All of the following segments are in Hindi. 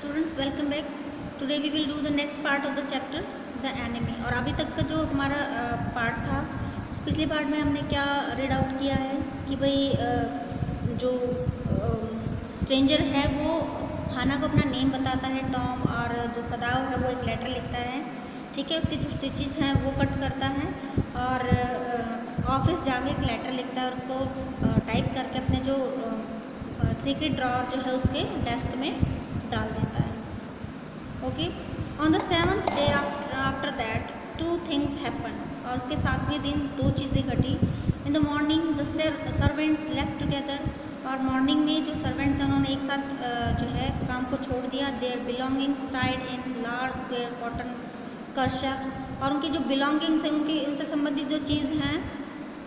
Students welcome back. Today we will do the next part of the chapter the enemy. और अभी तक का जो हमारा पार्ट था उस पिछले पार्ट में हमने क्या रीड आउट किया है कि भाई जो स्ट्रेंजर है वो हाना को अपना नेम बताता है टॉम, और जो सदाव है वो एक लेटर लिखता है, ठीक है। उसके जो स्टिचेस हैं वो कट करता है और ऑफिस जाके एक लेटर लिखता है और उसको टाइप करके अपने जो सीक्रेट ड्रॉअर जो है उसके डेस्क में डाल देता है। Okay, on the 7th day after that 2 things happen. और उसके 7वें दिन 2 चीज़ें घटी। In the morning the servants left together. और मॉर्निंग में जो सर्वेंट्स हैं उन्होंने एक साथ जो है काम को छोड़ दिया। Their belongings tied in large square cotton kerchiefs. और उनकी जो बिलोंगिंग्स हैं, उनकी उनसे संबंधित जो चीज़ हैं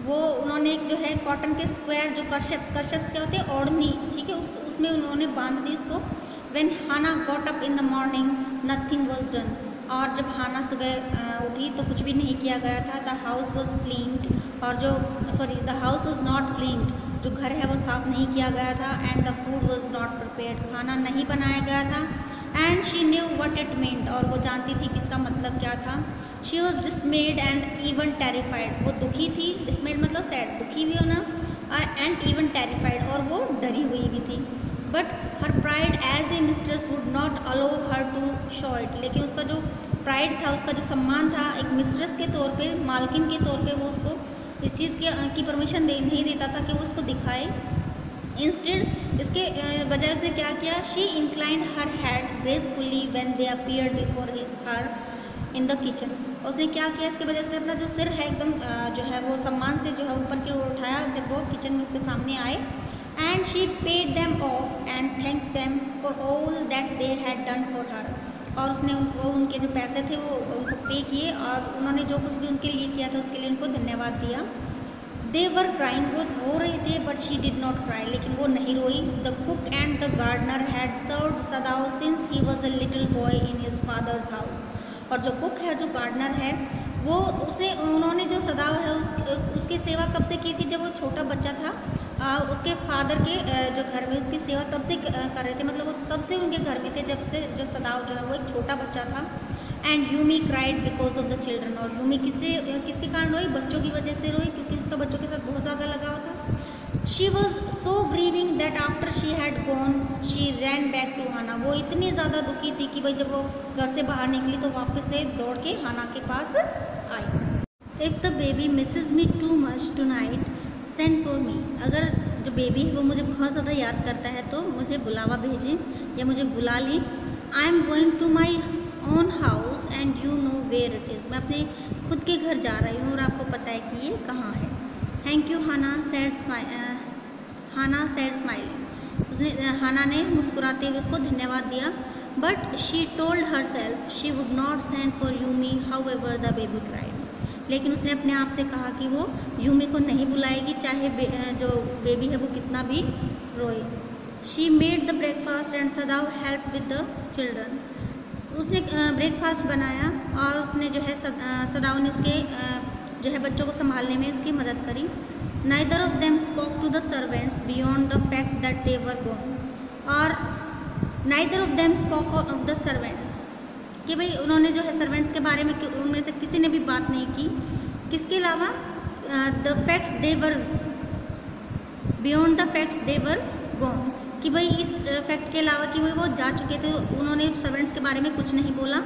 वो उन्होंने एक जो है कॉटन के स्क्वायर जो कर्शफ्स क्या होते हैं, ओढ़नी, ठीक है, उसमें उन्होंने बांध दी उसको। When Hannah got up in the morning, nothing was done। और जब हाना सुबह उठी तो कुछ भी नहीं किया गया था। The house was cleaned। और जो the house was not cleaned। जो घर है वो साफ़ नहीं किया गया था। And the food was not prepared। खाना नहीं बनाया गया था। And she knew what it meant। और वो जानती थी कि इसका मतलब क्या था। She was dismayed and even terrified। वो दुखी थी, dismayed मतलब सैड, दुखी भी होना, and even terrified, और वो डरी हुई भी थी। But her pride as a mistress would not allow her to show it. लेकिन उसका जो प्राइड था, उसका जो सम्मान था एक मिस्ट्रेस के तौर पे, मालकिन के तौर पे, वो उसको इस चीज़ की परमिशन नहीं देता था कि वो उसको दिखाए। इंस्टेड इसके बजाय उसने क्या किया, she inclined her head gracefully when they appeared before her in the kitchen. उसने क्या किया, इसके वजह से अपना जो सिर है एकदम जो है वो सम्मान से जो है ऊपर की ओर उठाया जब वो किचन में उसके सामने आए। And she paid them off and thanked them for all that they had done for her। और उसने उनको उनके जो पैसे थे वो उनको पे किए और उन्होंने जो कुछ भी उनके लिए किया था उसके लिए उनको धन्यवाद दिया। They were crying, वो रो रहे थे, but she did not cry, लेकिन वो नहीं रोई। The cook and the gardener had served Sadao since he was a little boy in his father's house। और जो कुक है, जो गार्डनर है, वो उन्होंने जो सदाव है उसकी सेवा कब से की थी, जब वो छोटा बच्चा था। उसके फादर के जो घर में उसकी सेवा तब से कर रहे थे, मतलब वो तब से उनके घर में थे जब से जो सदाव जो है वो एक छोटा बच्चा था। And Yumi cried because of the children. और यूमी किसके कारण रोई, बच्चों की वजह से रोई, क्योंकि उसका बच्चों के साथ बहुत ज़्यादा लगाव था। She was so grieving that after she had gone she ran back to Hana. वो इतनी ज़्यादा दुखी थी कि भाई जब वो घर से बाहर निकली तो वापस से दौड़ के हाना के पास आई। If the baby misses me too much tonight send for me. अगर जो बेबी है वो मुझे बहुत ज़्यादा याद करता है तो मुझे बुलावा भेजें या मुझे बुला लें। I am going to my own house and you know where it is. मैं अपने खुद के घर जा रही हूँ और आपको पता है कि ये कहाँ है। Thank you Hana said smiling. उसने हाना ने मुस्कुराते हुए उसको धन्यवाद दिया। But she told herself she would not send for Yumi however the baby cried. लेकिन उसने अपने आप से कहा कि वो यूमी को नहीं बुलाएगी चाहे जो बेबी है वो कितना भी रोए। She made the breakfast and सदाव help with the children. उसने ब्रेकफास्ट बनाया और उसने जो है सदाव ने उसके जो है बच्चों को संभालने में उसकी मदद करी। Neither of them spoke to the servants beyond the fact that they were gone. और neither of them spoke of the servants, कि भाई उन्होंने जो है सर्वेंट्स के बारे में उनमें से किसी ने भी बात नहीं की। किसके अलावा, the facts they were beyond the facts they were gone, कि भाई इस फैक्ट के अलावा कि भाई वो जा चुके थे, उन्होंने सर्वेंट्स के बारे में कुछ नहीं बोला।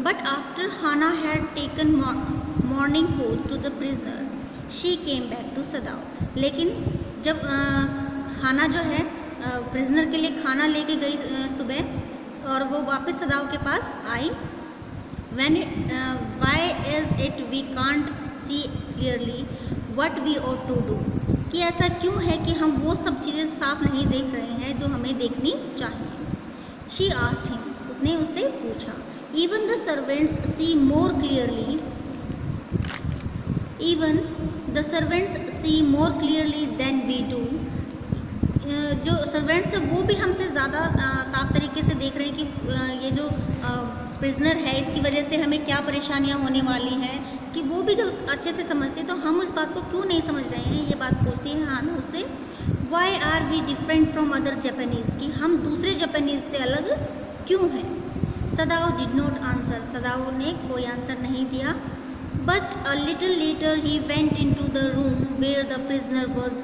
But after Hana had taken morning food to the prisoner she came back to Sadao. लेकिन जब हाना जो है प्रिजनर के लिए खाना लेके गई सुबह और वो वापस सदाव के पास आई। Why is it we can't see clearly what we ought to do, कि ऐसा क्यों है कि हम वो सब चीज़ें साफ नहीं देख रहे हैं जो हमें देखनी चाहिए। शी आस्क्ड हिम, उसने उससे पूछा। Even the servants see more clearly than we do. जो सर्वेंट्स हैं वो भी हमसे ज़्यादा साफ तरीके से देख रहे हैं कि ये जो प्रिजनर है इसकी वजह से हमें क्या परेशानियां होने वाली हैं, कि वो भी जब अच्छे से समझते तो हम उस बात को क्यों नहीं समझ रहे हैं। ये बात पूछती है हाना उससे। Why are we different from other Japanese, कि हम दूसरे जापानीज़ से अलग क्यों है? Sadao did not answer, Sadao ने कोई आंसर नहीं दिया। But a little later he went into the room where the prisoner was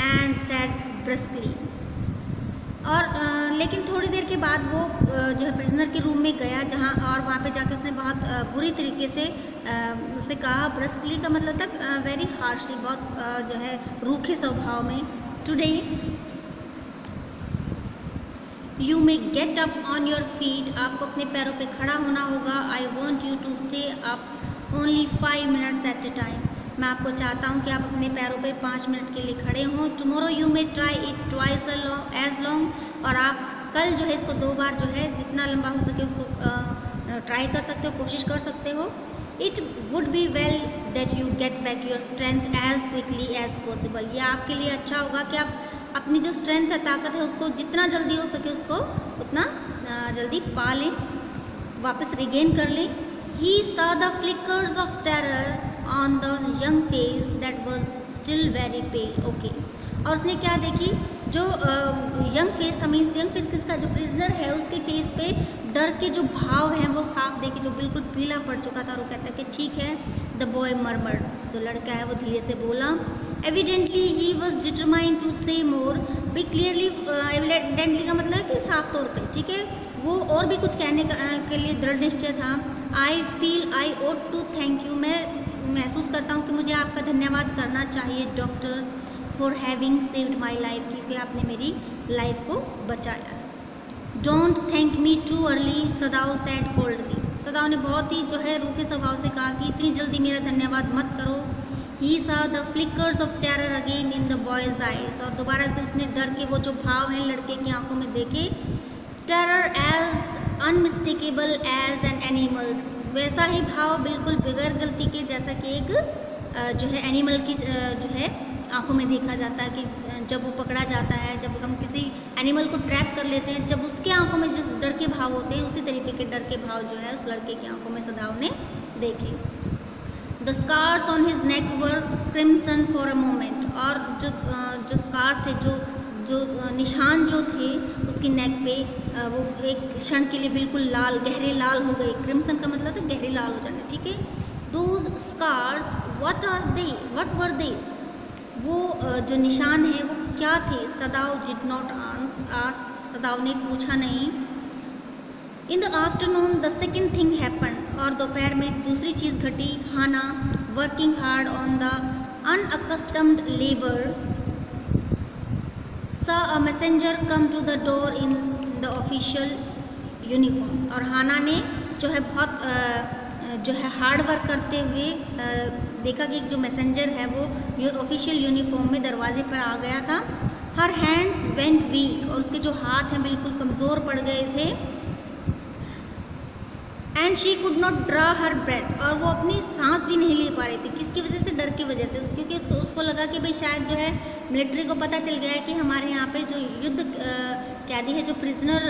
and said brusquely. और लेकिन थोड़ी देर के बाद वो जो है प्रिजनर के रूम में गया जहाँ, और वहाँ पे जाके उसने बहुत बुरी तरीके से उससे कहा। ब्रस्कली का मतलब था वेरी हार्शली, बहुत जो है रूखे स्वभाव में। Today you may get up on your feet, आपको अपने पैरों पे खड़ा होना होगा। I want you to stay up only 5 minutes at a time, मैं आपको चाहता हूँ कि आप अपने पैरों पे 5 मिनट के लिए खड़े हों। Tomorrow you may try it twice as long, और आप कल जो है इसको 2 बार जो है जितना लंबा हो सके उसको ट्राई कर सकते हो, कोशिश कर सकते हो। It would be well that you get back your strength as quickly as possible, यह आपके लिए अच्छा होगा कि आप अपनी जो स्ट्रेंथ है, ताकत है, उसको जितना जल्दी हो सके उसको उतना जल्दी पा लें, वापस रिगेन कर लें। ही saw the flickers of terror on the young face that was still very pale. Okay. और उसने क्या देखी, जो यंग फेस था, मीन्स यंग फेस किसका, जो प्रिजनर है उसके फेस पे डर के जो भाव हैं वो साफ देखे, जो बिल्कुल पीला पड़ चुका था। और वो कहता है कि ठीक है। द बॉय मर्मर्ड, जो लड़का है वो धीरे से बोला। Evidently he was determined to say more, भी क्लियरली, एविडेंटली का मतलब है कि साफ तौर पे, ठीक है, वो और भी कुछ कहने के लिए दृढ़ निश्चय था। I feel I ought to thank you, मैं महसूस करता हूँ कि मुझे आपका धन्यवाद करना चाहिए doctor, for having saved my life, क्योंकि आपने मेरी लाइफ को बचाया। Don't thank me too early, सदाव sad coldly, सदाव ने बहुत ही जो है रूखे स्वभाव से कहा कि इतनी जल्दी मेरा धन्यवाद मत करो। ही सा the flickers of terror again in the boy's eyes, और दोबारा से उसने डर के वो जो भाव हैं लड़के की आंखों में देखे। Terror as unmistakable as an animal's, वैसा ही भाव बिल्कुल बगैर गलती के, जैसा कि एक जो है एनिमल की जो है आंखों में देखा जाता है कि जब वो पकड़ा जाता है, जब हम किसी एनिमल को ट्रैप कर लेते हैं, जब उसके आंखों में जिस डर के भाव होते हैं, उसी तरीके के डर के भाव जो है उस लड़के की आंखों में सदाव ने देखे। The scars on his neck were crimson for a moment, और जो स्कार्स थे, जो निशान जो थे उसकी नेक पे, वो एक क्षण के लिए बिल्कुल लाल, गहरे लाल हो गए। क्रिम्सन का मतलब था गहरे लाल हो जाना, ठीक है। Those scars what are they, what were they, वो जो निशान है वो क्या थे। Sadao did not ask, Sadao ने पूछा नहीं। In the afternoon the second thing happen, और दोपहर में दूसरी चीज़ घटी। Hana working hard on the unaccustomed labour saw a messenger come to the door in the official uniform, और हाना ने जो है बहुत जो है हार्ड वर्क करते हुए देखा कि एक जो मैसेंजर है वो ऑफिशियल यूनिफॉर्म में दरवाजे पर आ गया था। हर हैंड्स वेंट वीक, और उसके जो हाथ हैं बिल्कुल कमज़ोर पड़ गए थे। And she could not draw her breath, और वो अपनी सांस भी नहीं ले पा रही थी। किसकी वजह से? डर की वजह से, क्योंकि उसको लगा कि भाई शायद जो है मिलिट्री को पता चल गया है कि हमारे यहाँ पे जो युद्ध कैदी है, जो प्रिजनर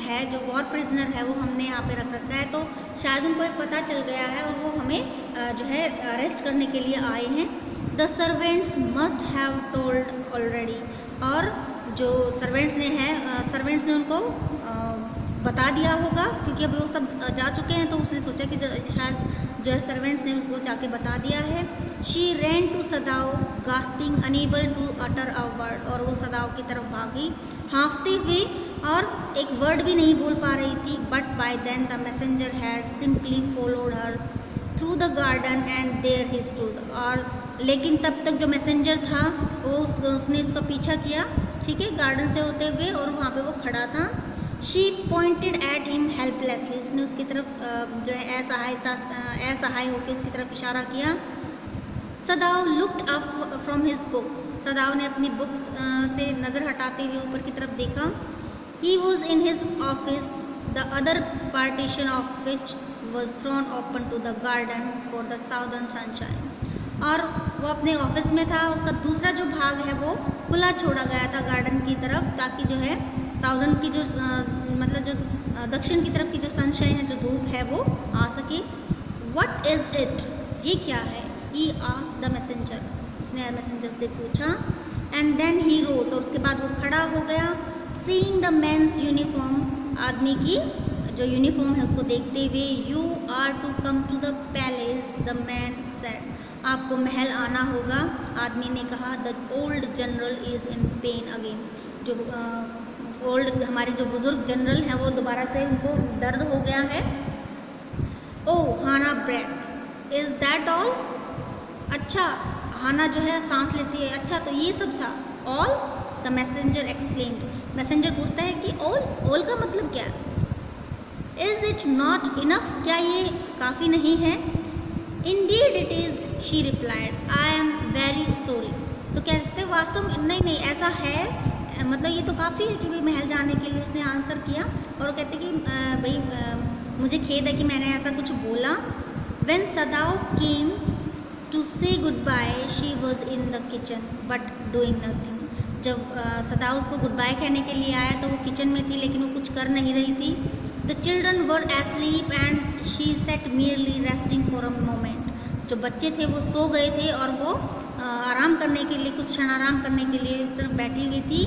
है, जो वॉर प्रिजनर है, वो हमने यहाँ पे रख रखा है, तो शायद उनको एक पता चल गया है और वो हमें जो है अरेस्ट करने के लिए आए हैं। The servants must have told already, और जो सर्वेंट्स ने उनको बता दिया होगा, क्योंकि अब वो सब जा चुके हैं, तो उसने सोचा कि शायद जो है सर्वेंट्स ने उसको जाके बता दिया है। She ran to Sadao gasping unable to utter a word, और वो सदाव की तरफ भागी हाँफते हुए और एक वर्ड भी नहीं बोल पा रही थी। But by then the messenger had simply followed her through the garden and there he stood, और लेकिन तब तक जो मैसेंजर था वो उसने उसका पीछा किया, ठीक है, गार्डन से होते हुए, और वहाँ पे वो खड़ा था। She pointed at him helplessly, उसने उसकी तरफ जो है असहाय होकर उसकी तरफ इशारा किया। सदाव looked up from his book, सदाव ने अपनी बुक्स से नज़र हटाते हुए ऊपर की तरफ देखा। He was in his office, the other partition of which was thrown open to the garden for the southern sunshine, और वो अपने ऑफिस में था, उसका दूसरा जो भाग है वो खुला छोड़ा गया था गार्डन की तरफ, ताकि जो है साउदर्न की जो मतलब जो दक्षिण की तरफ की जो सनशाइन है, जो धूप है, वो आ सके। व्हाट इज़ इट, ये क्या है? ही आस्क्ड द मैसेंजर, उसने मैसेंजर से पूछा। एंड देन ही रोज, और उसके बाद वो खड़ा हो गया। सीइंग द मेंस यूनिफॉर्म आदमी की जो यूनिफॉर्म है उसको देखते हुए, you are to come to the palace, the man said, आपको महल आना होगा। आदमी ने कहा, the old general is in pain again, जो ओल्ड हमारे जो बुज़ुर्ग जनरल हैं वो दोबारा से उनको दर्द हो गया है। ओह हाना ब्रेथ, इज़ दैट ऑल, अच्छा हाना जो है सांस लेती है, अच्छा तो ये सब था। All, the messenger exclaimed, messenger पूछता है कि ऑल का मतलब क्या है। इज़ इट नॉट इनफ, क्या ये काफ़ी नहीं है। Indeed it is, she replied, I am very sorry, तो कहते वास्तव में नहीं ऐसा है, मतलब ये तो काफ़ी है कि भाई महल जाने के लिए। उसने आंसर किया और वो कहते कि भाई मुझे खेद है कि मैंने ऐसा कुछ बोला। When Sadao came to say goodbye, she was in the kitchen but doing nothing, जब सदाओ उसको गुड बाय कहने के लिए आया तो वो किचन में थी लेकिन वो कुछ कर नहीं रही थी। The children were asleep and she said merely resting for a moment, जो बच्चे थे वो सो गए थे और वो आराम करने के लिए, कुछ क्षण आराम करने के लिए सिर्फ बैठी हुई थी।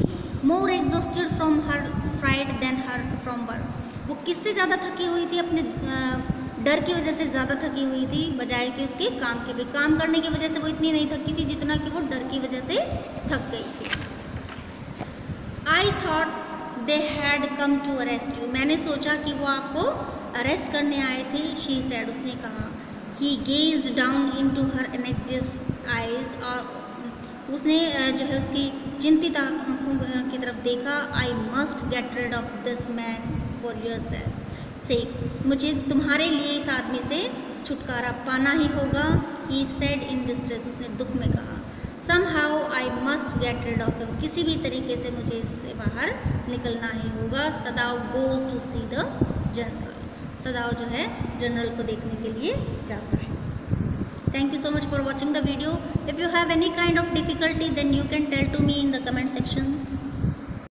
More exhausted from her fright than her from work, वो किससे ज़्यादा थकी हुई थी, अपने डर की वजह से ज़्यादा थकी हुई थी बजाय कि उसके काम के भी। काम करने की वजह से वो इतनी नहीं थकी थी जितना कि वो डर की वजह से थक गई थी। I thought they had come to arrest you, मैंने सोचा कि वो आपको अरेस्ट करने आए थे। शी सेड, उसने कहा। He gazed down into her anxious eyes, और उसने जो है उसकी चिंतित आंखों की तरफ देखा। I must get rid of this man for yourself से, मुझे तुम्हारे लिए इस आदमी से छुटकारा पाना ही होगा। ही सेड इन डिस्ट्रेस, उसने दुख में कहा। somehow I must get rid of him, किसी भी तरीके से मुझे इससे बाहर निकलना ही होगा। सदाओ goes to see the general, सदाओ जो है जनरल को देखने के लिए जाता है। Thank you so much for watching the video. If you have any kind of difficulty then you can tell to me